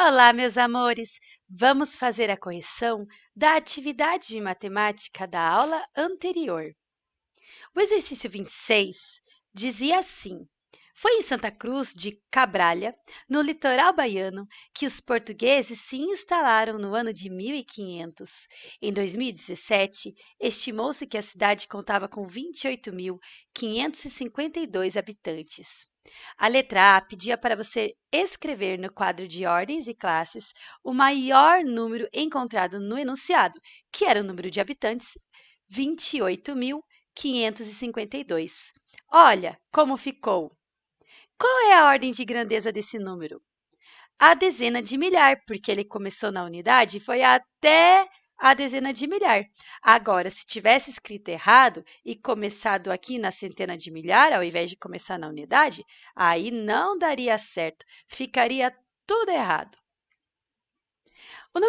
Olá, meus amores! Vamos fazer a correção da atividade de matemática da aula anterior. O exercício 26 dizia assim: foi em Santa Cruz de Cabralha, no litoral baiano, que os portugueses se instalaram no ano de 1500. Em 2017, estimou-se que a cidade contava com 28.552 habitantes. A letra A pedia para você escrever no quadro de ordens e classes o maior número encontrado no enunciado, que era o número de habitantes, 28.552. Olha como ficou. Qual é a ordem de grandeza desse número? A dezena de milhar, porque ele começou na unidade e foi até a dezena de milhar. Agora, se tivesse escrito errado e começado aqui na centena de milhar, ao invés de começar na unidade, aí não daria certo, ficaria tudo errado. O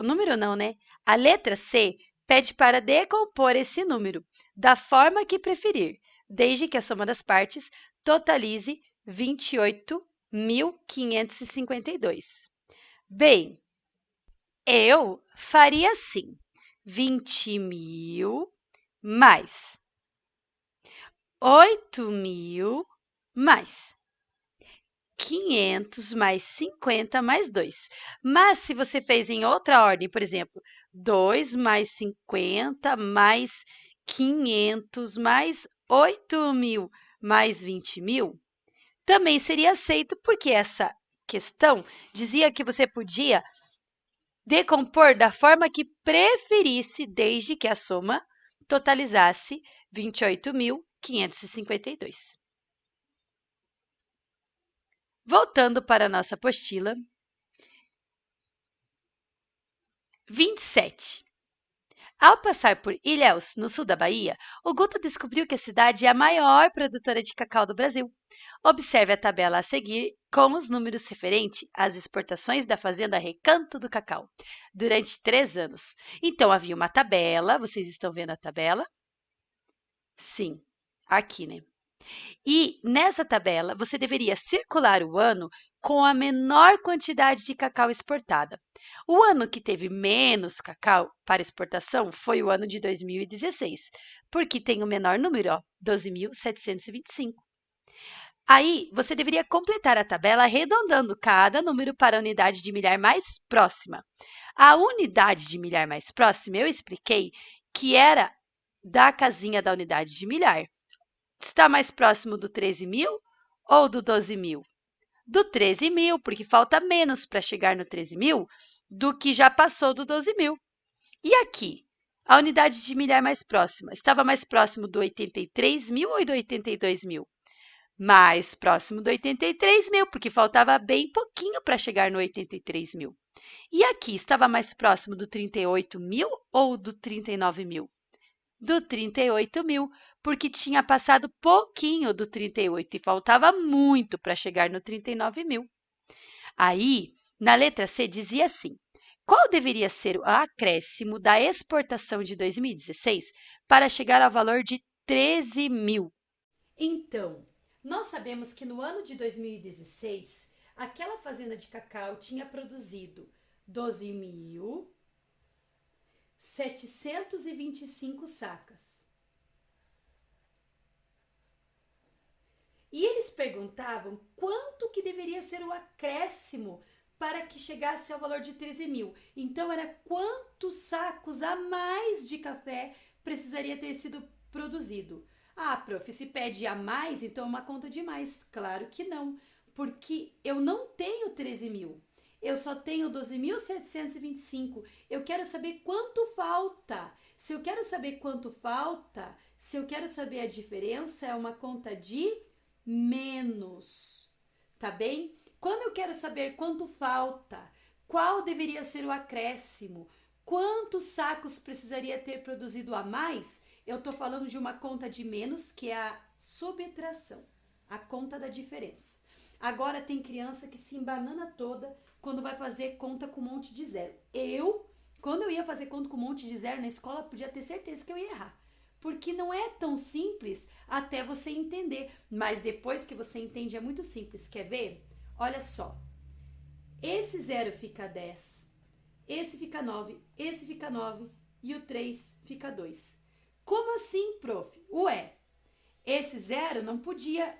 número não, né? A letra C pede para decompor esse número da forma que preferir, desde que a soma das partes totalize 28.552. Bem, eu faria assim: 20.000 mais 8.000 mais 500 mais 50 mais 2. Mas se você fez em outra ordem, por exemplo, 2 mais 50 mais 500 mais 8.000 mais 20.000, também seria aceito, porque essa questão dizia que você podia decompor da forma que preferisse, desde que a soma totalizasse 28.552. Voltando para a nossa apostila, 27. Ao passar por Ilhéus, no sul da Bahia, o Guto descobriu que a cidade é a maior produtora de cacau do Brasil. Observe a tabela a seguir com os números referentes às exportações da fazenda Recanto do Cacau, durante 3 anos. Então, havia uma tabela, vocês estão vendo a tabela? Sim, aqui, né? E nessa tabela, você deveria circular o ano com a menor quantidade de cacau exportada. O ano que teve menos cacau para exportação foi o ano de 2016, porque tem o menor número, ó, 12.725. Aí, você deveria completar a tabela arredondando cada número para a unidade de milhar mais próxima. A unidade de milhar mais próxima, eu expliquei que era da casinha da unidade de milhar. Está mais próximo do 13.000 ou do 12.000? Do 13.000, porque falta menos para chegar no 13.000 do que já passou do 12.000. E aqui, a unidade de milhar mais próxima estava mais próximo do 83.000 ou do 82.000? Mais próximo do 83.000, porque faltava bem pouquinho para chegar no 83.000. E aqui, estava mais próximo do 38.000 ou do 39.000? Do 38.000, porque tinha passado pouquinho do 38 e faltava muito para chegar no 39.000. Aí, na letra C, dizia assim: qual deveria ser o acréscimo da exportação de 2016 para chegar ao valor de 13.000? Então, nós sabemos que no ano de 2016, aquela fazenda de cacau tinha produzido 12.725 sacas. E eles perguntavam quanto que deveria ser o acréscimo para que chegasse ao valor de 13.000. Então, era quantos sacos a mais de café precisaria ter sido produzido. Ah, prof, se pede a mais, então é uma conta de mais. Claro que não, porque eu não tenho 13.000. Eu só tenho 12.725. Eu quero saber quanto falta. Se eu quero saber quanto falta, se eu quero saber a diferença, é uma conta de menos, tá bem? Quando eu quero saber quanto falta, qual deveria ser o acréscimo, quantos sacos precisaria ter produzido a mais, eu tô falando de uma conta de menos, que é a subtração, a conta da diferença. Agora tem criança que se embanana toda quando vai fazer conta com um monte de zero. Quando eu ia fazer conta com um monte de zero na escola, podia ter certeza que eu ia errar. Porque não é tão simples até você entender. Mas depois que você entende, é muito simples. Quer ver? Olha só. Esse 0 fica 10, esse fica 9, esse fica 9 e o 3 fica 2. Como assim, prof? Ué, esse 0 não podia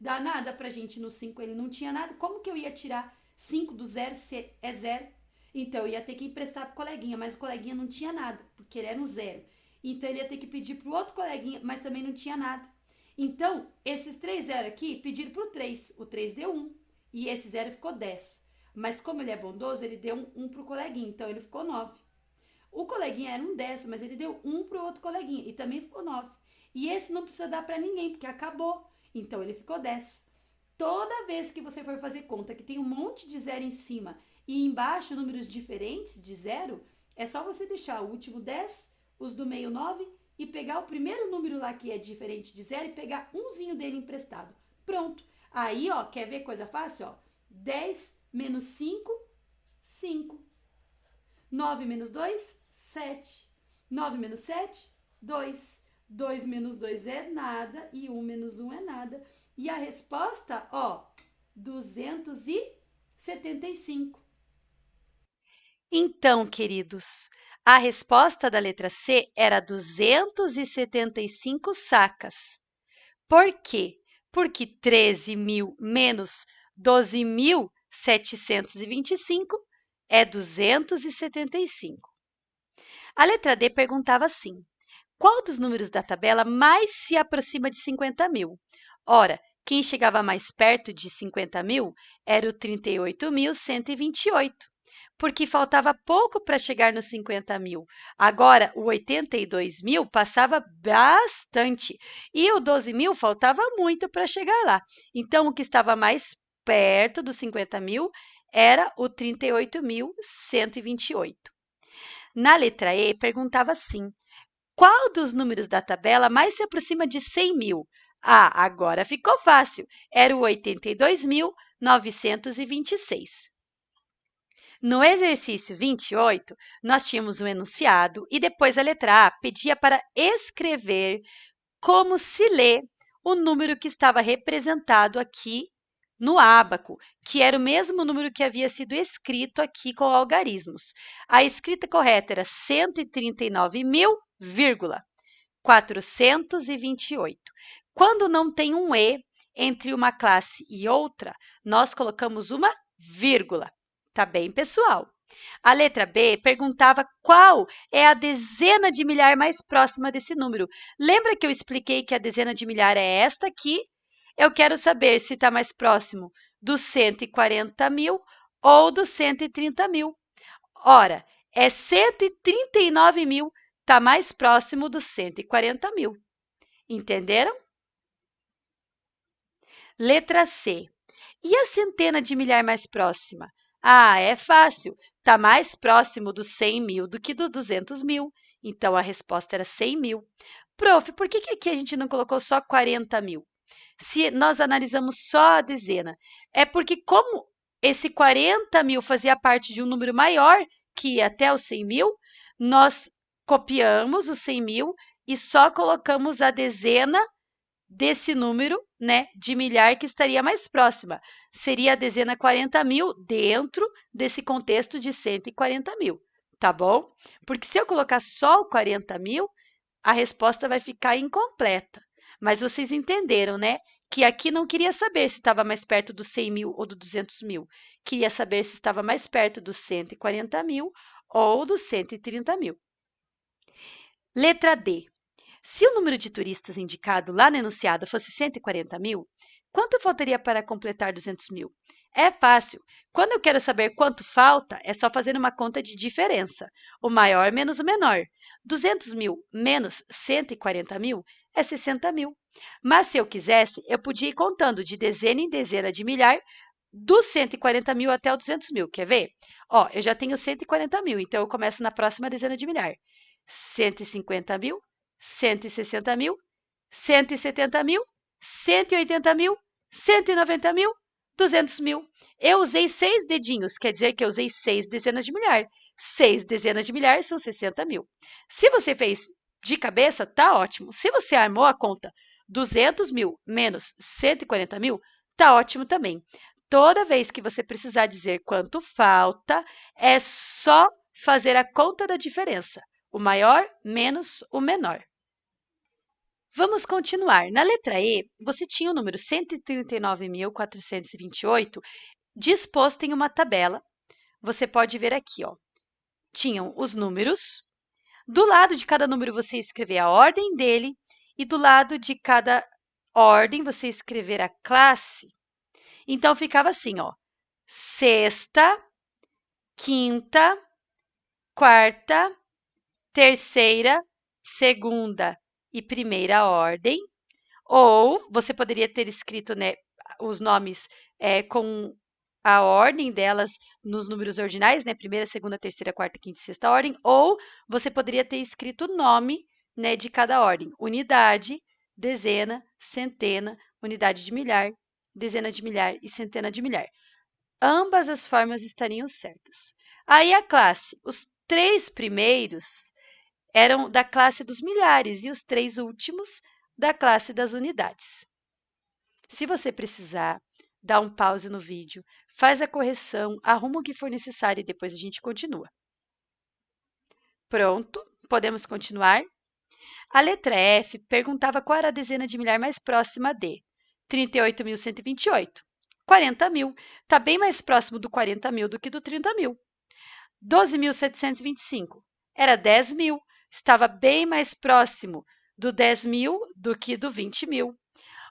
dar nada pra gente no 5, ele não tinha nada. Como que eu ia tirar 5 do 0 se é 0? Então eu ia ter que emprestar pro coleguinha, mas o coleguinha não tinha nada, porque ele era um 0. Então ele ia ter que pedir pro outro coleguinha, mas também não tinha nada. Então, esses 3 0 aqui pediram pro 3. O 3 deu 1 e esse 0 ficou 10. Mas como ele é bondoso, ele deu 1 pro coleguinha, então ele ficou 9. O coleguinha era um 10, mas ele deu 1 pro outro coleguinha e também ficou 9. E esse não precisa dar para ninguém, porque acabou. Então ele ficou 10. Toda vez que você for fazer conta que tem um monte de zero em cima e embaixo números diferentes de zero, é só você deixar o último 10, os do meio 9 e pegar o primeiro número lá que é diferente de zero e pegar umzinho dele emprestado. Pronto. Aí, ó, quer ver coisa fácil? Ó, 10 menos 5, 5. 9 menos 2, 7. 9 menos 7, 2. 2 menos 2 é nada e 1 menos 1 é nada. E a resposta, ó, 275. Então, queridos, a resposta da letra C era 275 sacas. Por quê? Porque 13.000 menos 12.725 é 275. A letra D perguntava assim: qual dos números da tabela mais se aproxima de 50.000? Ora, quem chegava mais perto de 50.000 era o 38.128, porque faltava pouco para chegar nos 50.000. Agora, o 82.000 passava bastante e o 12.000 faltava muito para chegar lá. Então, o que estava mais perto dos 50.000 era o 38.128. Na letra E, perguntava assim: qual dos números da tabela mais se aproxima de 100.000? Ah, agora ficou fácil. Era o 82.926. No exercício 28, nós tínhamos um enunciado e depois a letra A pedia para escrever como se lê o número que estava representado aqui no ábaco, que era o mesmo número que havia sido escrito aqui com algarismos. A escrita correta era 139.428. Quando não tem um E entre uma classe e outra, nós colocamos uma vírgula. Tá bem, pessoal? A letra B perguntava qual é a dezena de milhar mais próxima desse número. Lembra que eu expliquei que a dezena de milhar é esta aqui? Eu quero saber se está mais próximo dos 140.000 ou dos 130.000. Ora, é 139.000, está mais próximo dos 140.000. Entenderam? Letra C. E a centena de milhar mais próxima? Ah, é fácil. Está mais próximo dos 100.000 do que do 200.000. Então, a resposta era 100.000. Prof, por que aqui a gente não colocou só 40.000? Se nós analisamos só a dezena, é porque como esse 40.000 fazia parte de um número maior, que ia até os 100.000, nós copiamos os 100.000 e só colocamos a dezena desse número, né, de milhar que estaria mais próxima. Seria a dezena 40.000 dentro desse contexto de 140.000, tá bom? Porque se eu colocar só o 40.000, a resposta vai ficar incompleta. Mas vocês entenderam, né? Que aqui não queria saber se estava mais perto dos 100.000 ou dos 200.000. Queria saber se estava mais perto dos 140.000 ou dos 130.000. Letra D. Se o número de turistas indicado lá no enunciado fosse 140.000, quanto faltaria para completar 200.000? É fácil. Quando eu quero saber quanto falta, é só fazer uma conta de diferença. O maior menos o menor. 200.000 menos 140.000 é 60.000. Mas se eu quisesse, eu podia ir contando de dezena em dezena de milhar dos 140.000 até o 200.000. Quer ver? Ó, eu já tenho 140.000, então eu começo na próxima dezena de milhar. 150.000, 160.000, 170.000, 180.000, 190.000, 200.000. Eu usei 6 dedinhos, quer dizer que eu usei 6 dezenas de milhar. 6 dezenas de milhar são 60.000. Se você fez de cabeça, tá ótimo. Se você armou a conta 200.000 menos 140.000, tá ótimo também. Toda vez que você precisar dizer quanto falta, é só fazer a conta da diferença, o maior menos o menor. Vamos continuar. Na letra E, você tinha o número 139.428 disposto em uma tabela. Você pode ver aqui, ó, tinham os números. Do lado de cada número, você escrever a ordem dele, e do lado de cada ordem, você escrever a classe. Então, ficava assim, ó, sexta, quinta, quarta, terceira, segunda e primeira ordem. Ou você poderia ter escrito, né, os nomes com a ordem delas nos números ordinais, né, primeira, segunda, terceira, quarta, quinta e sexta ordem. Ou você poderia ter escrito o nome, né, de cada ordem: unidade, dezena, centena, unidade de milhar, dezena de milhar e centena de milhar. Ambas as formas estariam certas. Aí a classe, os 3 primeiros eram da classe dos milhares e os 3 últimos da classe das unidades. Se você precisar, dá um pause no vídeo, faz a correção, arruma o que for necessário e depois a gente continua. Pronto, podemos continuar? A letra F perguntava qual era a dezena de milhar mais próxima de 38.128. 40.000. Está bem mais próximo do 40.000 do que do 30.000. 12.725. Era 10.000. Estava bem mais próximo do 10.000 do que do 20.000.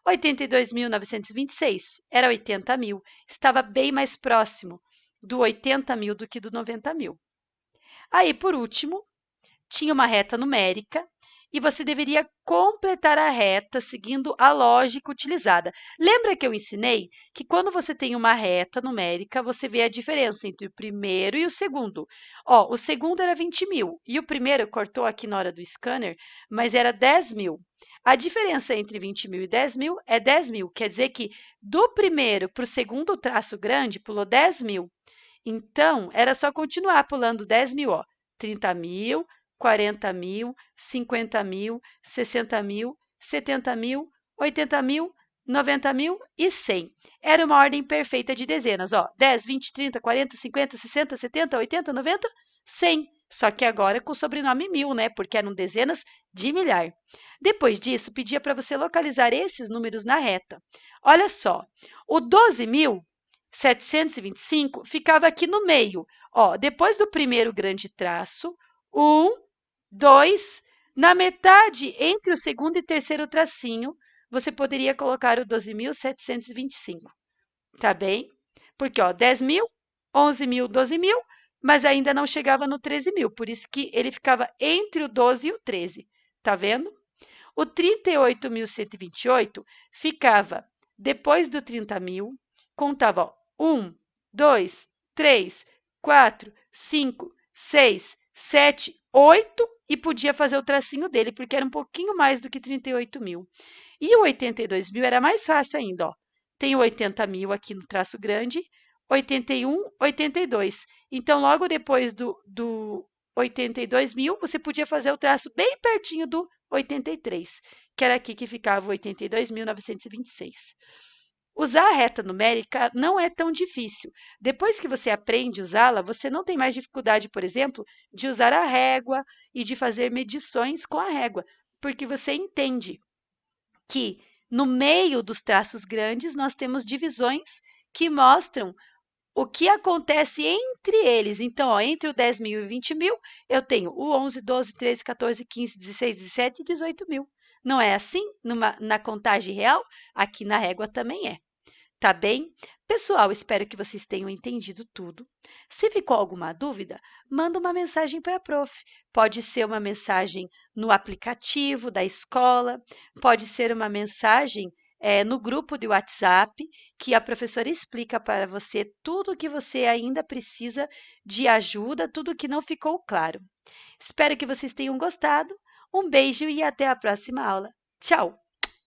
82.926. Era 80.000. Estava bem mais próximo do 80.000 do que do 90.000. Aí, por último, tinha uma reta numérica e você deveria completar a reta seguindo a lógica utilizada. Lembra que eu ensinei que quando você tem uma reta numérica, você vê a diferença entre o primeiro e o segundo. Ó, o segundo era 20.000 e o primeiro cortou aqui na hora do scanner, mas era 10.000. A diferença entre 20.000 e 10.000 é 10.000, quer dizer que do primeiro para o segundo traço grande pulou 10.000. Então, era só continuar pulando 10.000, ó, 30.000, 40.000, 50.000, 60.000, 70.000, 80.000, 90.000 e 100. Era uma ordem perfeita de dezenas, ó, 10, 20, 30, 40, 50, 60, 70, 80, 90, 100. Só que agora com o sobrenome 1000, né? Porque eram dezenas de milhar. Depois disso, pedia para você localizar esses números na reta. Olha só, o 12.725 ficava aqui no meio. Ó, depois do primeiro grande traço, 1, 2, na metade, entre o segundo e terceiro tracinho, você poderia colocar o 12.725, tá bem? Porque, ó, 10.000, 11.000, 12.000, mas ainda não chegava no 13.000, por isso que ele ficava entre o 12 e o 13, tá vendo? O 38.128 ficava depois do 30.000, contava, ó, 1, 2, 3, 4, 5, 6, 7, 8 e podia fazer o tracinho dele, porque era um pouquinho mais do que 38.000. E o 82.000 era mais fácil ainda, ó. Tem o 80.000 aqui no traço grande, 81, 82. Então, logo depois do 82.000, você podia fazer o traço bem pertinho do 83, que era aqui que ficava o 82.926. Usar a reta numérica não é tão difícil. Depois que você aprende a usá-la, você não tem mais dificuldade, por exemplo, de usar a régua e de fazer medições com a régua, porque você entende que no meio dos traços grandes nós temos divisões que mostram o que acontece entre eles. Então, ó, entre o 10.000 e o 20.000, eu tenho o 11, 12, 13, 14, 15, 16, 17 e 18.000. Não é assim na contagem real? Aqui na régua também é. Tá bem? Pessoal, espero que vocês tenham entendido tudo. Se ficou alguma dúvida, manda uma mensagem para a prof. Pode ser uma mensagem no aplicativo da escola, pode ser uma mensagem no grupo de WhatsApp, que a professora explica para você tudo o que você ainda precisa de ajuda, tudo que não ficou claro. Espero que vocês tenham gostado. Um beijo e até a próxima aula. Tchau!